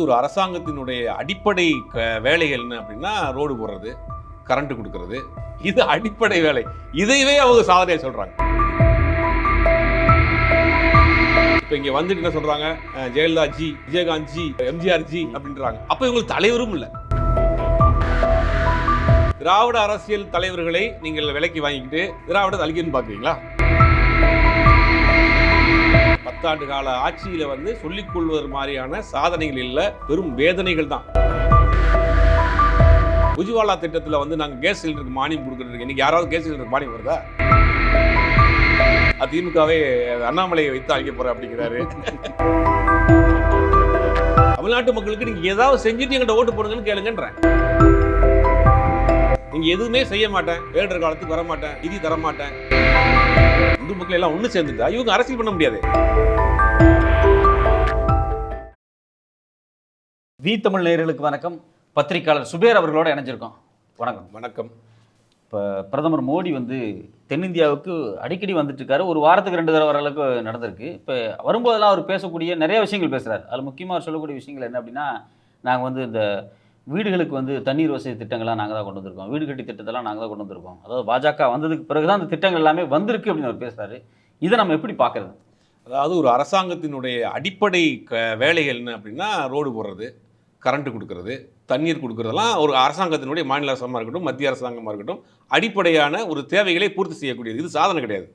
ஒரு அரசாங்கத்தினுடைய அடிப்படை வேலைகள் என்ன அப்படின்னா ரோடு போடுறது, கரண்ட் கொடுக்கறது, இது அடிப்படை வேலை. இதையவே அவங்க சாதனையா சொல்றாங்க. இப்ப இங்க வந்துட்டு என்ன சொல்றாங்க, Jayalalithaa G, Vijayakanth G, MGR G அப்படின்றாங்க. அப்ப இவங்களுக்கு தலைவரும் இல்லை. திராவிட அரசியல் தலைவர்களை நீங்கள் விலைக்கு வாங்கிக்கிட்டு திராவிட அழிக்கணும்னு பாக்குறீங்களா? 10 ஆண்டு கால ஆட்சியில சொல்லிக் கொள்வது மாதிரியான சாதனைகள் இல்ல, பெரும் வேதனைகள் தான். உஜ்வாலா திட்டத்தில் நாங்க கேஸ் சிலிண்டருக்கு மானியம் கொடுக்கறது, இன்னைக்கு யாராவது கேஸ் சிலிண்டருக்கு மானியம் வருதா? திமுகவே அண்ணாமலையை வைத்து அழிக்க போற அப்படிங்கிறாரு. தமிழ்நாட்டு மக்களுக்கு நீங்க ஏதாவது செஞ்சுட்டு எங்கிட்ட ஓட்டு போடுங்கன்னு கேளுங்கன்றேன். நீங்க எதுவுமே செய்ய மாட்டேன், வேடுற காலத்துக்கு வர மாட்டேன், நிதி தர மாட்டேன், இந்து மக்கள் எல்லாம் ஒண்ணு சேர்ந்துட்டா இவங்க அரசியல் பண்ண முடியாது. வி தமிழ் நேயர்களுக்கு வணக்கம். பத்திரிகையாளர் சுபேர் அவர்களோட இணைஞ்சிருக்கோம். வணக்கம். வணக்கம். இப்போ பிரதமர் மோடி தென்னிந்தியாவுக்கு அடிக்கடி வந்துட்டு இருக்காரு. ஒரு வாரத்துக்கு 2 தடவை வர அளவுக்கு நடந்திருக்கு. இப்போ வரும்போதெல்லாம் அவர் பேசக்கூடிய நிறைய விஷயங்கள் பேசுகிறார். அதில் முக்கியமாக சொல்லக்கூடிய விஷயங்கள் என்ன அப்படின்னா, நாங்கள் இந்த வீடுகளுக்கு தண்ணீர் வசதி திட்டங்கள்லாம் நாங்கள் தான் கொண்டு வந்திருக்கோம், வீடு கட்டி திட்டத்தெல்லாம் நாங்கள் தான் கொண்டு வந்திருக்கோம். அதாவது பாஜக வந்ததுக்கு பிறகு தான் அந்த திட்டங்கள் எல்லாமே வந்திருக்கு அப்படின்னு அவர் பேசுகிறாரு. இதை நம்ம எப்படி பார்க்குறது? அதாவது ஒரு அரசாங்கத்தினுடைய அடிப்படை வேலைகள் என்ன அப்படின்னா, ரோடு போடுறது, கரண்ட் கொடுக்கறது, தண்ணீர் கொடுக்கறதெல்லாம் ஒரு அரசாங்கத்தினுடைய மாநில அரசாங்கமாக இருக்கட்டும், மத்திய அரசாங்கமாக இருக்கட்டும், அடிப்படையான ஒரு தேவைகளை பூர்த்தி செய்யக்கூடியது. இது சாதனை கிடையாது,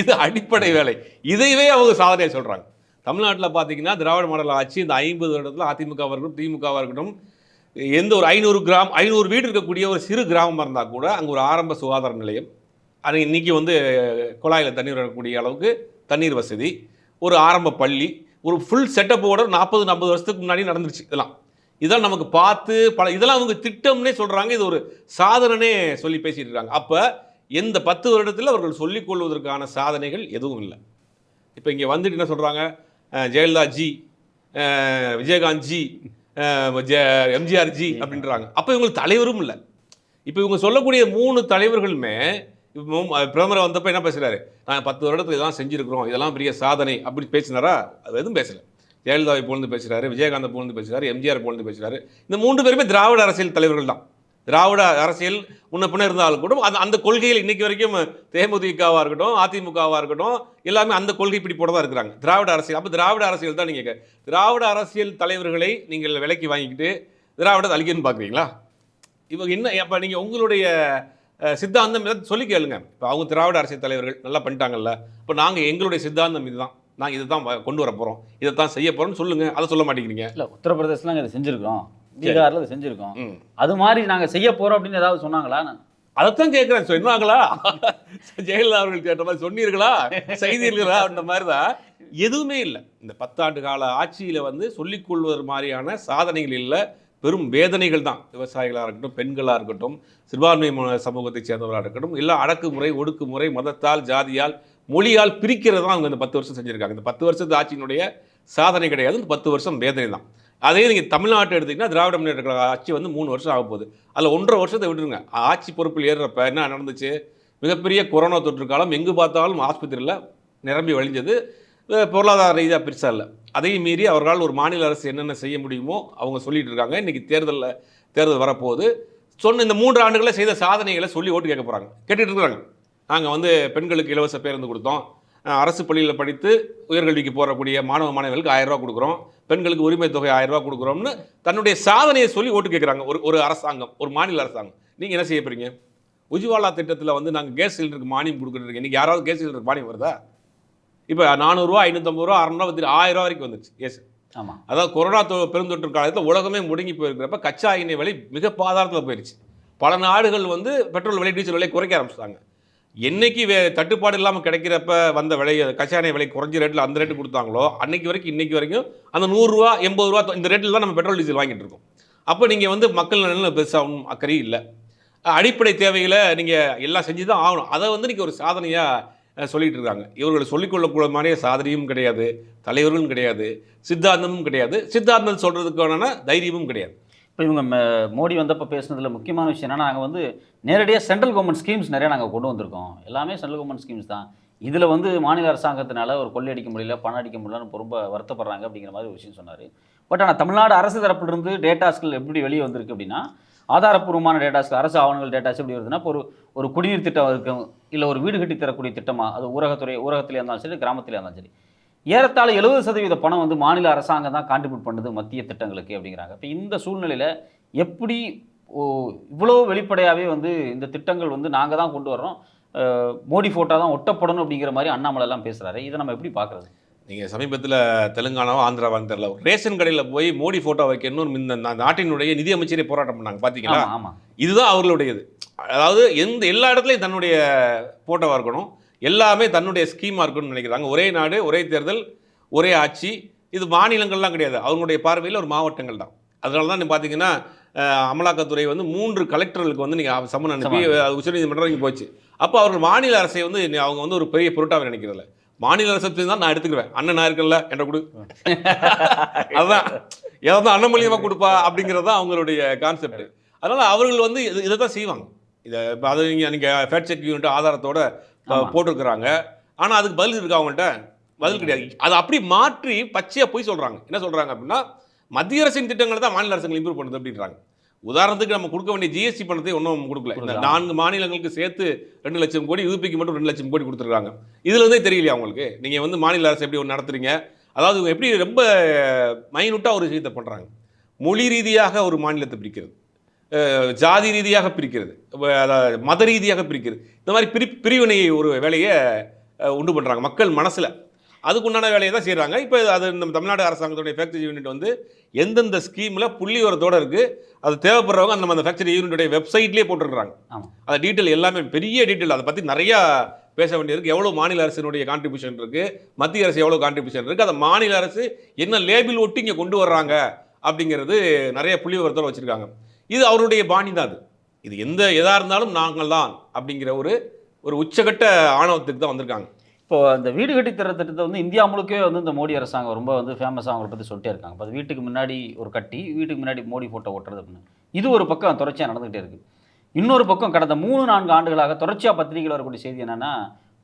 இது அடிப்படை வேலை. இதையவே அவங்க சாதனையாக சொல்கிறாங்க. தமிழ்நாட்டில் பார்த்தீங்கன்னா திராவிட மாடல் ஆட்சி இந்த 50 வருடத்தில் அதிமுகவாக இருக்கட்டும், திமுகவாக இருக்கட்டும், எந்த ஒரு 500 வீடு இருக்கக்கூடிய ஒரு சிறு கிராமமாக இருந்தால் கூட அங்கே ஒரு ஆரம்ப சுகாதார நிலையம், அது இன்றைக்கி குழாயில் தண்ணீர் வரக்கூடிய அளவுக்கு தண்ணீர் வசதி, ஒரு ஆரம்ப பள்ளி, ஒரு ஃபுல் செட்டப்போட 40-50 வருஷத்துக்கு முன்னாடி நடந்துருச்சு. இதெல்லாம் நமக்கு பார்த்து இதெல்லாம் அவங்க திட்டம்னே சொல்கிறாங்க. இது ஒரு சாதனை சொல்லி பேசிட்டு இருக்காங்க. அப்போ எந்த 10 வருடத்தில் அவர்கள் சொல்லிக் கொள்வதற்கான சாதனைகள் எதுவும் இல்லை. இப்போ இங்கே வந்துட்டு என்ன சொல்கிறாங்க, Jayalalithaa G, Vijayakanth G, MGR G அப்படின்றாங்க. அப்போ இவங்களுக்கு தலைவரும் இல்லை. இப்போ இவங்க சொல்லக்கூடிய 3 தலைவர்களுமே பிரதமர் வந்தப்போ என்ன பேசுகிறாரு, நாங்கள் 10 வருடத்தில் இதெல்லாம் செஞ்சுருக்கிறோம், இதெல்லாம் பெரிய சாதனை அப்படி பேசினாரா? அது எதுவும் பேசலை. ஜெயலலிதாவை போலந்து பேசுகிறாரு, விஜயகாந்தை போலந்து பேசுகிறாரு, எம்ஜிஆர் போலந்து பேசுகிறாரு. இந்த 3 பேருமே திராவிட அரசியல் தலைவர்கள் தான். திராவிட அரசியல் முன்ன பின்ன இருந்தாலும் கூட அந்த கொள்கைகள் இன்றைக்கி வரைக்கும் தேமுதிகவாக இருக்கட்டும், அதிமுகவாக இருக்கட்டும், எல்லாமே அந்த கொள்கை பிடிப்போட தான் இருக்கிறாங்க. திராவிட அரசியல். அப்போ திராவிட அரசியல் தான் நீங்கள் திராவிட அரசியல் தலைவர்களை நீங்கள் விலைக்கு வாங்கிக்கிட்டு திராவிடத்தை அழிக்கணும்னு பார்க்குறீங்களா? இவங்க என்ன அப்போ நீங்கள் உங்களுடைய சித்தாந்தம் இதை சொல்லி கேளுங்க. இப்போ அவங்க திராவிட அரசியல் தலைவர்கள் நல்லா பண்ணிட்டாங்கல்ல, இப்போ நாங்கள் எங்களுடைய சித்தாந்தம் இதுதான், நாங்கள் இதை தான் கொண்டு வர போகிறோம், இதை தான் செய்ய போகிறோம்னு சொல்லுங்கள். அதை சொல்ல மாட்டேங்கிறீங்க. இல்லை, உத்தரப்பிரதேசலாம் இதை செஞ்சுருக்கோம், பீகாரில் இதை செஞ்சுருக்கோம், அது மாதிரி நாங்கள் செய்ய போகிறோம் அப்படின்னு ஏதாவது சொன்னாங்களா? அதைத்தான் கேட்குறேன். சொன்னாங்களா? ஜெயலலிதா அவர்கள் கேட்ட மாதிரி சொன்னீர்களா, செய்தீர்களா? அந்த மாதிரி தான். எதுவுமே இல்லை. இந்த 10 ஆண்டு கால ஆட்சியில் சொல்லிக் கொள்வது மாதிரியான சாதனைகள் இல்லை, பெரும் வேதனைகள் தான். விவசாயிகளாக இருக்கட்டும், பெண்களாக இருக்கட்டும், சிறுபான்மை சமூகத்தை சேர்ந்தவர்களாக இருக்கட்டும், எல்லாம் அடக்குமுறை, ஒடுக்குமுறை, மதத்தால், ஜாதியால், மொழியால் பிரிக்கிறது தான் அவங்க இந்த 10 வருஷம் செஞ்சுருக்காங்க. இந்த 10 வருஷத்து ஆட்சியினுடைய சாதனை கிடையாது, இந்த 10 வருஷம் வேதனை தான். அதே நீங்கள் தமிழ்நாட்டை எடுத்திங்கன்னா திராவிட முன்னேற்ற கழக ஆட்சி 3 வருஷம் ஆக போகுது. அதில் 1.5 வருஷத்தை விட்டுருங்க. ஆட்சி பொறுப்பில் ஏறுறப்ப என்ன நடந்துச்சு? மிகப்பெரிய கொரோனா தொற்று காலம், எங்கு பார்த்தாலும் ஆஸ்பத்திரியில் நிரம்பி வழிஞ்சது. பொருளாதார ரீதியாக பெருசாக இல்லை. அதையும் மீறி அவர்களால் ஒரு மாநில அரசு என்னென்ன செய்ய முடியுமோ அவங்க சொல்லிட்டு இருக்காங்க. இன்றைக்கி தேர்தல் வரப்போகுது. சொன்ன இந்த 3 ஆண்டுகளில் செய்த சாதனைகளை சொல்லி ஓட்டு கேட்க போகிறாங்க, கேட்டுட்டு இருக்கிறாங்க. நாங்கள் பெண்களுக்கு இலவச பேருந்து கொடுத்தோம், அரசு பள்ளியில் படித்து உயர்கல்விக்கு போகக்கூடிய மாணவர்களுக்கு 1000 ரூபா கொடுக்குறோம், பெண்களுக்கு உரிமை தொகை 1000 ரூபா கொடுக்குறோம்னு தன்னுடைய சாதனையை சொல்லி ஓட்டு கேட்குறாங்க ஒரு அரசாங்கம், ஒரு மாநில அரசாங்கம். நீங்கள் என்ன செய்ய போகிறீங்க? உஜ்வாலா திட்டத்தில் நாங்கள் கேஸ் சிலிண்டருக்கு மானியம் கொடுக்குறது, இன்றைக்கி யாராவது கேஸ் சிலிண்டருக்கு மானியம் வருதா? இப்போ 400 ரூபா, 550 ரூபா, 600 ரூபா, 1000 ரூபா வரைக்கும் வந்துருச்சு கேஸ். ஆமாம். அதாவது கொரோனா பெருந்தொற்று காலத்தில் உலகமே முடங்கி போயிருக்கிறப்ப கச்சா எண்ணெய் விலை மிக பாதாளத்தில் போயிடுச்சு. பல நாடுகள் பெட்ரோல் விலை, டீசல் விலை குறைக்க ஆரம்பிச்சிட்டாங்க. என்னைக்கு தட்டுப்பாடு இல்லாமல் கிடைக்கிறப்ப வந்த விலை, கச்சா எண்ணெய் விலை குறைஞ்ச ரேட்டில் அந்த ரேட்டு கொடுத்தாங்களோ அன்னைக்கு வரைக்கும் இன்னைக்கு வரைக்கும் அந்த 100 ரூபா, 80 ரூபா இந்த ரேட்டில் தான் நம்ம பெட்ரோல் டீசல் வாங்கிட்டு இருக்கோம். அப்போ நீங்கள் மக்கள் நலனில் பெருசாக அக்கறை இல்லை. அடிப்படை தேவைகளை நீங்கள் எல்லாம் செஞ்சு தான் ஆகணும். அதை நீங்கள் ஒரு சாதனையாக சொல்லிட்டு இருக்காங்க. இவர்களை சொல்லிக்கொள்ளக்கூட மாதிரியே சாதனையும் கிடையாது, தலைவர்களும் கிடையாது, சித்தாந்தமும் கிடையாது, சித்தாந்தம் சொல்கிறதுக்கான தைரியமும் கிடையாது. இப்போ இவங்க மோடி வந்தப்போ பேசுனதில் முக்கியமான விஷயம் என்னென்னா, நாங்கள் நேரடியாக சென்ட்ரல் கவர்மெண்ட் ஸ்கீம்ஸ் நிறையா நாங்கள் கொண்டு வந்திருக்கோம், எல்லாமே சென்ட்ரல் கவர்மெண்ட் ஸ்கீம்ஸ் தான், இதில் மாநில அரசாங்கத்தினால ஒரு கொள்ளையடிக்க முடியல, பணம் அடிக்க முடியலன்னு ரொம்ப வருத்தப்படுறாங்க அப்படிங்கிற மாதிரி ஒரு விஷயம் சொன்னார். பட் ஆனால் தமிழ்நாடு அரசு தரப்பிலிருந்து டேட்டாஸ்கள் எப்படி வெளியே வந்திருக்கு அப்படின்னா, ஆதாரப்பூர்வமான டேட்டாஸ்கள், அரசு ஆவணங்கள் டேட்டாஸ் எப்படி வருதுன்னா, இப்போ ஒரு குடிநீர் திட்டம் இருக்கும், இல்லை ஒரு வீடு கட்டி தரக்கூடிய திட்டமா, அது ஊரகத்திலே இருந்தாலும் சரி, கிராமத்திலே இருந்தாலும் சரி, ஏறத்தாழ 70% பணம் வந்து மாநில அரசாங்கம் தான் கான்ட்ரிபியூட் பண்ணுது மத்திய திட்டங்களுக்கு அப்படிங்கிறாங்க. இப்போ இந்த சூழ்நிலையில் எப்படி இவ்வளோ வெளிப்படையாகவே வந்து இந்த திட்டங்கள் வந்து நாங்கள் தான் கொண்டு வர்றோம், மோடி ஃபோட்டோ தான் ஒட்டப்படணும் அப்படிங்கிற மாதிரி அண்ணாமலைலாம் பேசுகிறாரு. இதை நம்ம எப்படி பார்க்குறது? நீங்கள் சமீபத்தில் தெலுங்கானாவோ ஆந்திராவான்னு தெரியல, ரேஷன் கடையில் போய் மோடி ஃபோட்டோ வைக்கணும்னு இந்த நாட்டினுடைய நிதி அமைச்சரே போராட்டம் பண்ணாங்க பார்த்தீங்களா? ஆமாம், இதுதான் அவர்களுடையது. அதாவது எல்லா இடத்துலையும் தன்னுடைய ஃபோட்டோவாக இருக்கணும், எல்லாமே தன்னுடைய ஸ்கீமாக இருக்கணும்னு நினைக்கிறாங்க. ஒரே நாடு, ஒரே தேர்தல், ஒரே ஆட்சி. இது மாநிலங்கள்லாம் கிடையாது, அவங்களுடைய பார்வையில் ஒரு மாவட்டங்கள் தான். அதனால தான் நீங்கள் பார்த்தீங்கன்னா அமலாக்கத்துறை வந்து 3 கலெக்டர்களுக்கு வந்து நீங்கள் சம்மன் அனுப்பி உச்சநீதிமன்றம் இங்கே போச்சு. அப்போ அவர்கள் மாநில அரசை வந்து அவங்க வந்து ஒரு பெரிய பொருட்டாக நினைக்கிறதில்ல. மாநில அரசு தான் நான் எடுத்துக்குவேன், அண்ணன் நான் இருக்கல என்ற கொடு, அதுதான் ஏதாவது அண்ணன் மூலியமாக கொடுப்பா அப்படிங்கிறது தான் அவங்களுடைய கான்செப்ட். அதனால் அவர்கள் வந்து இதை தான் செய்வாங்க. இதை இப்போ அதை நீங்கள் ஃபேக்ட் செக் யூனிட் ஆதாரத்தோட போட்டிருக்கிறாங்க. ஆனால் அதுக்கு பதில் இருக்கா அவங்கள்ட்ட? பதில் கிடையாது. அதை அப்படி மாற்றி பச்சையாக போய் சொல்கிறாங்க. என்ன சொல்கிறாங்க அப்படின்னா, மத்திய அரசின் திட்டங்களை தான் மாநில அரசுகள் இம்ப்ரூவ் பண்ணுது அப்படின்றாங்க. உதாரணத்துக்கு நம்ம கொடுக்க வேண்டிய ஜிஎஸ்டி பணத்தை ஒன்றும் கொடுக்கல. இந்த 4 மாநிலங்களுக்கு சேர்த்து 2 லட்சம் கோடி, யூபிக்கு மட்டும் 2 லட்சம் கோடி கொடுத்துருக்காங்க. இதுலேருந்தே தெரியலையா அவங்களுக்கு நீங்கள் வந்து மாநில அரசு எப்படி ஒன்று நடத்துறீங்க? அதாவது இவங்க எப்படி ரொம்ப மைனூட்டாக ஒரு விஷயத்தை பண்ணுறாங்க. மொழி ரீதியாக ஒரு மாநிலத்தை பிரிக்கிறது, ஜாதி ரீதியாக பிரிக்கிறது, அதாவது மத ரீதியாக பிரிக்கிறது, இந்த மாதிரி பிரிவினையை ஒரு வேலையை உண்டு பண்ணுறாங்க மக்கள் மனசில். அதுக்குண்டான வேலையை தான் செய்கிறாங்க. இப்போ அது நம்ம தமிழ்நாடு அரசாங்கத்துடைய ஃபேக்டரி யூனிட் வந்து எந்தெந்த ஸ்கீமில் புள்ளி வரத்தோடு இருக்குது, அது தேவைப்படுறவங்க நம்ம அந்த ஃபேக்டரி யூனிட்டுடைய வெப்சைட்லேயே போட்டுருக்குறாங்க. அந்த டீட்டெயில் எல்லாமே பெரிய டீட்டெயில், அதை பற்றி நிறையா பேச வேண்டியிருக்கு. எவ்வளோ மாநில அரசினுடைய கான்ட்ரிபியூஷன் இருக்குது, மத்திய அரசு எவ்வளோ கான்ட்ரிபியூஷன் இருக்குது, அதை மாநில அரசு என்ன லேபிள் ஒட்டி இங்கே கொண்டு வர்றாங்க அப்படிங்கிறது நிறைய புள்ளி வரத்தோடு வச்சுருக்காங்க. இது அவருடைய பாணி தான். இது எதாக இருந்தாலும் நாங்கள் தான் அப்படிங்கிற ஒரு உச்சகட்ட ஆணவத்துக்கு தான் வந்திருக்காங்க. இப்போ அந்த வீடு கட்டி தர திட்டத்தை வந்து இந்தியா முழுக்கவே வந்து இந்த மோடி அரசாங்கம் ரொம்ப வந்து ஃபேமஸாக அவங்களை பற்றி சொல்லிட்டே இருக்காங்க. இப்போ வீட்டுக்கு முன்னாடி ஒரு கட்டி, வீட்டுக்கு முன்னாடி மோடி ஃபோட்டோ ஒட்டுறது அப்படின்னு இது ஒரு பக்கம் தொடர்ச்சியாக நடந்துகிட்டே இருக்குது. இன்னொரு பக்கம் கடந்த 3-4 ஆண்டுகளாக தொடர்ச்சியாக பத்திரிகையில் வரக்கூடிய செய்தி என்னென்னா,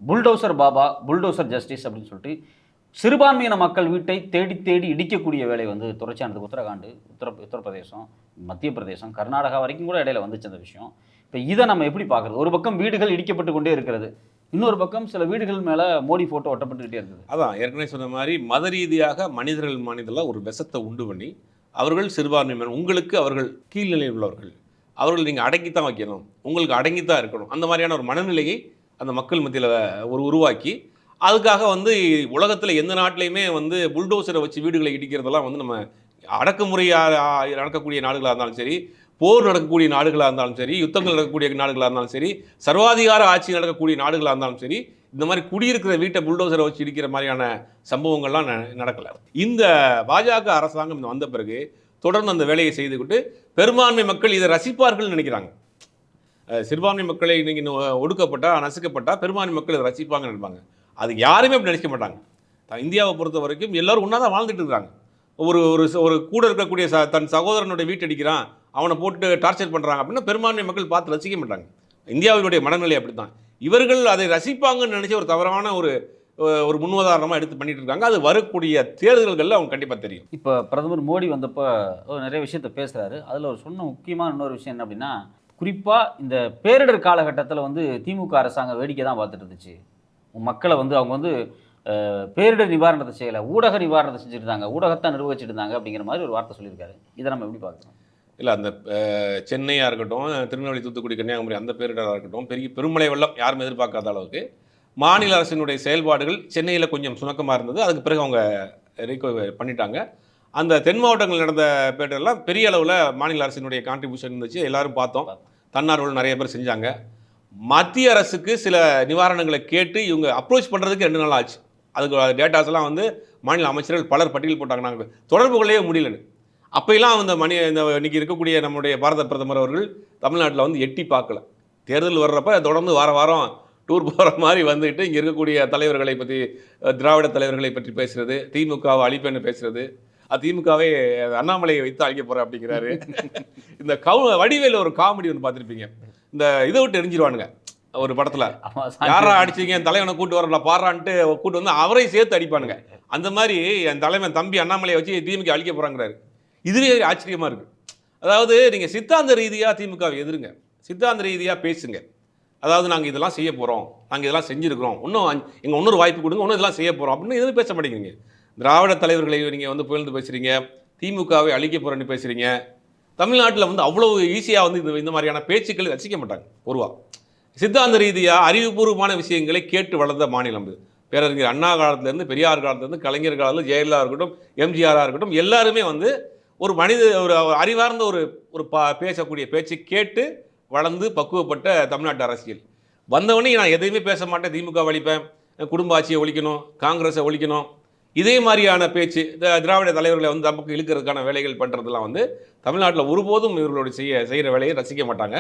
புல்டோசர் பாபா, புல்டோசர் ஜஸ்டிஸ் அப்படின்னு சொல்லிட்டு சிறுபான்மையின மக்கள் வீட்டை தேடி தேடி இடிக்கக்கூடிய வேலை வந்து தொடர்ச்சியானது. உத்தரகாண்ட், உத்தரப்பிரதேசம், மத்திய பிரதேசம், கர்நாடகா வரைக்கும் கூட இடையில வந்துச்சு அந்த விஷயம். இப்போ இதை நம்ம எப்படி பார்க்குறது? ஒரு பக்கம் வீடுகள் இடிக்கப்பட்டு கொண்டே இருக்கிறது, இன்னொரு பக்கம் சில வீடுகள் மேலே மோடி ஃபோட்டோ ஒட்டப்பட்டுக்கிட்டே இருக்குது. அதான் ஏற்கனவே சொன்ன மாதிரி மத ரீதியாக மனிதர்கள் ஒரு விஷத்தை உண்டு பண்ணி அவர்கள் சிறுபான்மையினர், உங்களுக்கு அவர்கள் கீழ்நிலையில் உள்ளவர்கள், அவர்கள் நீங்கள் அடங்கித்தான் வைக்கணும், உங்களுக்கு அடங்கித்தான் இருக்கணும், அந்த மாதிரியான ஒரு மனநிலையை அந்த மக்கள் மத்தியில் உருவாக்கி அதுக்காக வந்து உலகத்தில் எந்த நாட்டிலையுமே வந்து புல்டோசரை வச்சு வீடுகளை இடிக்கிறதெல்லாம் வந்து நம்ம அடக்குமுறையாக நடக்கக்கூடிய நாடுகளாக இருந்தாலும் சரி, போர் நடக்கக்கூடிய நாடுகளாக இருந்தாலும் சரி, யுத்தங்கள் நடக்கக்கூடிய நாடுகளாக இருந்தாலும் சரி, சர்வாதிகார ஆட்சி நடக்கக்கூடிய நாடுகளாக இருந்தாலும் சரி, இந்த மாதிரி குடியிருக்கிற வீட்டை புல்டோசரை வச்சு இடிக்கிற மாதிரியான சம்பவங்கள்லாம் நடக்கலை. இந்த பாஜக அரசாங்கம் வந்த பிறகு தொடர்ந்து அந்த வேலையை செய்துக்கிட்டு பெரும்பான்மை மக்கள் இதை ரசிப்பார்கள் நினைக்கிறாங்க. சிறுபான்மை மக்களை நீங்கள் ஒடுக்கப்பட்டால், நசுக்கப்பட்டால் பெரும்பான்மை மக்கள் இதை ரசிப்பாங்கன்னு நினைப்பாங்க. அது யாருமே அப்படி நினைக்க மாட்டாங்க. இந்தியாவை பொறுத்த வரைக்கும் எல்லோரும் ஒன்றா தான் வாழ்ந்துட்டு இருக்காங்க. ஒரு கூட இருக்கக்கூடிய தன் சகோதரனுடைய வீட்டடிக்கிறான், அவனை போட்டு டார்ச்சர் பண்ணுறாங்க அப்படின்னா பெரும்பான்மை மக்கள் பார்த்து ரசிக்க மாட்டாங்க. இந்தியாவினுடைய மனநிலை அப்படி தான். இவர்கள் அதை ரசிப்பாங்கன்னு நினச்சி ஒரு தவறான ஒரு முன்னுதாரணமாக எடுத்து பண்ணிட்டு இருக்காங்க. அது வரக்கூடிய தேர்தல்களில் அவங்க கண்டிப்பாக தெரியும். இப்போ பிரதமர் மோடி வந்தப்போ நிறைய விஷயத்த பேசுகிறாரு. அதில் ஒரு சொன்ன முக்கியமான இன்னொரு விஷயம் என்ன அப்படின்னா, குறிப்பாக இந்த பேரிடர் காலகட்டத்தில் வந்து திமுக அரசாங்கம் வேடிக்கை தான் பார்த்துட்டு இருந்துச்சு. மக்களை வந்து அவங்க வந்து பேரிடர் நிவாரணத்தை செய்யலை, ஊடக நிவாரணத்தை செஞ்சுட்டு இருந்தாங்க, ஊடகத்தை நிர்வகிச்சுட்டு இருந்தாங்க அப்படிங்கிற மாதிரி ஒரு வார்த்தை சொல்லியிருக்காரு. இதை நம்ம எப்படி பார்க்குறோம்? இல்லை, அந்த சென்னையாக இருக்கட்டும், திருநெல்வேலி, தூத்துக்குடி, கன்னியாகுமரி அந்த பேரிடராக இருக்கட்டும், பெருமழை வெள்ளம் யாரும் எதிர்பார்க்காத அளவுக்கு மாநில அரசினுடைய செயல்பாடுகள் சென்னையில் கொஞ்சம் சுணக்கமாக இருந்தது. அதுக்கு பிறகு அவங்க ரிகவர் பண்ணிட்டாங்க. அந்த தென் மாவட்டங்கள் நடந்த பேரிடர்லாம் பெரிய அளவில் மாநில அரசினுடைய கான்ட்ரிபியூஷன் இருந்துச்சு, எல்லாரும் பார்த்தோம். தன்னார்வல் நிறைய பேர் செஞ்சாங்க. மத்திய அரசுக்கு சில நிவாரணங்களை கேட்டு இவங்க அப்ரோச் பண்ணுறதுக்கு 2 நாள் ஆச்சு. அதுக்கு டேட்டாஸ் எல்லாம் வந்து மாநில அமைச்சர்கள் பலர் பட்டியல் போட்டாங்க, நாங்கள் தொடர்பு கொள்ளவே முடியலன்னு. அப்போலாம் இந்த இன்னைக்கு இருக்கக்கூடிய நம்முடைய பாரத பிரதமர் அவர்கள் தமிழ்நாட்டில் வந்து எட்டி பார்க்கல. தேர்தல் வர்றப்ப தொடர்ந்து வாரம் டூர் போகிற மாதிரி வந்துட்டு இங்கே இருக்கக்கூடிய தலைவர்களை பற்றி, திராவிட தலைவர்களை பற்றி பேசுகிறது, திமுகவை அழிப்பேன்னு பேசுகிறது, திமுகவே அண்ணாமலையை வைத்து அழிக்க போகிறேன் அப்படிங்கிறாரு. இந்த வடிவேல ஒரு காமெடி ஒன்று பார்த்துருப்பீங்க, இந்த இதை விட்டு எரிஞ்சிருவானுங்க ஒரு படத்தில், யாரா அடிச்சிங்க என் தலைவனை கூட்டு வரல பாடுறான்ட்டு கூட்டு வந்து அவரை சேர்த்து அடிப்பானுங்க. அந்த மாதிரி என் தலைமை தம்பி அண்ணாமலையை வச்சு திமுக அழிக்க போகிறாங்கிறாரு. இதுவே ஆச்சரியமாக இருக்குது. அதாவது நீங்கள் சித்தாந்த ரீதியாக திமுகவை எதிருங்க, சித்தாந்த ரீதியாக பேசுங்க. அதாவது நாங்கள் இதெல்லாம் செய்ய போகிறோம், நாங்கள் இதெல்லாம் செஞ்சுருக்கிறோம், எங்கள் இன்னொரு வாய்ப்பு கொடுங்க, இன்னும் இதெல்லாம் செய்ய போகிறோம் அப்படின்னு எதுவும் பேச மாட்டேங்கிறீங்க. திராவிட தலைவர்களை நீங்கள் வந்து புகழ்ந்து பேசுகிறீங்க, திமுகவை அழிக்க போகிறேன்னு பேசுகிறீங்க. தமிழ்நாட்டில் வந்து அவ்வளோ ஈஸியாக வந்து இந்த மாதிரியான பேச்சுக்களை ரசிக்க மாட்டாங்க. பொதுவாக சித்தாந்த ரீதியாக அறிவுபூர்வமான விஷயங்களை கேட்டு வளர்ந்த மாநிலம் இது. பேரறிஞர் அண்ணா காலத்துலேருந்து, பெரியார் காலத்துலேருந்து, கலைஞர் காலத்தில், ஜெயலலிதா இருக்கட்டும், எம்ஜிஆராக இருக்கட்டும், எல்லாருமே வந்து ஒரு ஒரு அறிவார்ந்த ஒரு பேசக்கூடிய பேச்சு கேட்டு வளர்ந்து பக்குவப்பட்ட தமிழ்நாட்டு அரசியல். வந்தவொடனே நான் எதையுமே பேச மாட்டேன், திமுக ஒழிப்பேன், குடும்ப ஆட்சியை ஒழிக்கணும், காங்கிரஸை ஒழிக்கணும், இதே மாதிரியான பேச்சு திராவிட தலைவர்களை வந்து நமக்கு இழுக்கிறதுக்கான வேலைகள் பண்ணுறதுலாம் வந்து தமிழ்நாட்டில் ஒருபோதும் இவர்களோட செய்கிற வேலையை ரசிக்க மாட்டாங்க.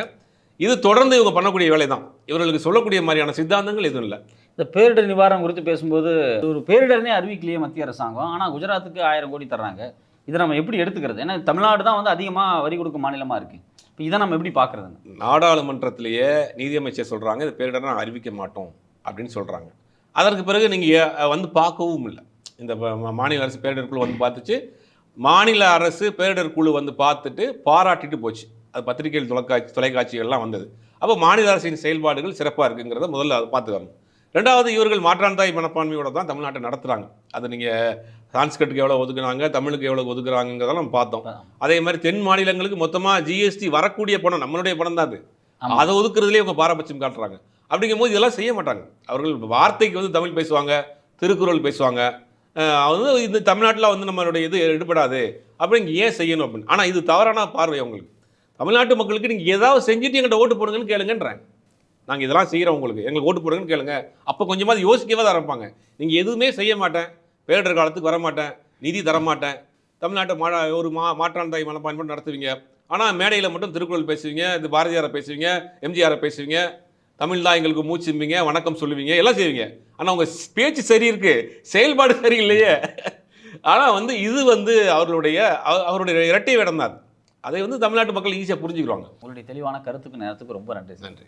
இது தொடர்ந்து இவங்க பண்ணக்கூடிய வேலை தான். இவர்களுக்கு சொல்லக்கூடிய மாதிரியான சித்தாந்தங்கள் எதுவும் இல்லை. இந்த பேரிடர் நிவாரணம் குறித்து பேசும்போது ஒரு பேரிடர்னே அறிவிக்கலையே மத்திய அரசாங்கம், ஆனால் குஜராத்துக்கு 1000 கோடி தர்றாங்க. இதை நம்ம எப்படி எடுத்துக்கிறது? ஏன்னா தமிழ்நாடு தான் வந்து அதிகமாக வரி கொடுக்கும் மாநிலமாக இருக்குது. இப்போ இதை நம்ம எப்படி பார்க்குறதுங்க? நாடாளுமன்றத்திலேயே நீதியமைச்சர் சொல்கிறாங்க இந்த பேரிடரை நான் அறிவிக்க மாட்டோம் அப்படின்னு சொல்கிறாங்க. அதற்கு பிறகு நீங்கள் வந்து பார்க்கவும் இல்லை. இந்த மாநில அரசு பேரிடர் குழு வந்து பார்த்துச்சு, மாநில அரசு பேரிடர் குழு வந்து பார்த்துட்டு பாராட்டிட்டு போச்சு. அது பத்திரிகைகள், தொலைக்காட்சிகள்லாம் வந்தது. அப்போ மாநில அரசின் செயல்பாடுகள் சிறப்பாக இருக்குங்கிறத முதல்ல அதை பார்த்துக்கணும். ரெண்டாவது, இவர்கள் மாற்றாந்தாய் மனப்பான்மையோட தான் தமிழ்நாட்டை நடத்துகிறாங்க. அது நீங்கள் சான்ஸ்கிரிட்டுக்கு எவ்வளோ ஒதுக்குனாங்க, தமிழுக்கு எவ்வளோ ஒதுக்குறாங்கிறதெல்லாம் நம்ம பார்த்தோம். அதே மாதிரி தென் மாநிலங்களுக்கு மொத்தமாக ஜிஎஸ்டி வரக்கூடிய பணம் நம்மளுடைய பணம் தான் அது, அதை ஒதுக்குறதுலேயே இவங்க பாரபட்சம் காட்டுறாங்க. அப்படிங்கும்போது இதெல்லாம் செய்ய மாட்டாங்க. அவர்கள் வார்த்தைக்கு வந்து தமிழ் பேசுவாங்க, திருக்குறள் பேசுவாங்க. வந்து இந்த தமிழ்நாட்டில் வந்து நம்மளுடைய இது எடுபடாது அப்படிங்க ஏன் செய்யணும் அப்படின்னு. ஆனால் இது தவறான பார்வை அவங்களுக்கு. தமிழ்நாட்டு மக்களுக்கு நீங்கள் ஏதாவது செஞ்சுட்டு எங்கள்கிட்ட ஓட்டு போடுங்கன்னு கேளுங்கன்றேன். நாங்கள் இதெல்லாம் செய்கிறோம், உங்களுக்கு எங்களுக்கு ஓட்டு போடுங்கன்னு கேளுங்க. அப்போ கொஞ்சமாவது யோசிக்கவே தான் ஆரம்பிப்பாங்க. நீங்கள் எதுவுமே செய்ய மாட்டேன், பேரிடர் காலத்துக்கு வரமாட்டேன், நிதி தரமாட்டேன், தமிழ்நாட்டை மாற்றாந்தாய் மனப்பான்மை நடத்துவீங்க. ஆனால் மேடையில் மட்டும் திருக்குறள் பேசுவீங்க, இது பாரதியாரை பேசுவீங்க, எம்ஜிஆரை பேசுவீங்க, தமிழ் தான் எங்களுக்கு மூச்சும்பீங்க, வணக்கம் சொல்லுவீங்க, எல்லாம் செய்வீங்க. ஆனால் உங்கள் பேச்சு சரி இருக்கு, செயல்பாடு சரியில்லையே. ஆனால் வந்து இது வந்து அவருடைய இரட்டை வேடம் தான். அதை வந்து தமிழ்நாட்டு மக்கள் ஈஸியாக புரிஞ்சுக்கிறாங்க. உங்களுடைய தெளிவான கருத்துக்கு நேரத்துக்கு ரொம்ப நன்றி. நன்றி.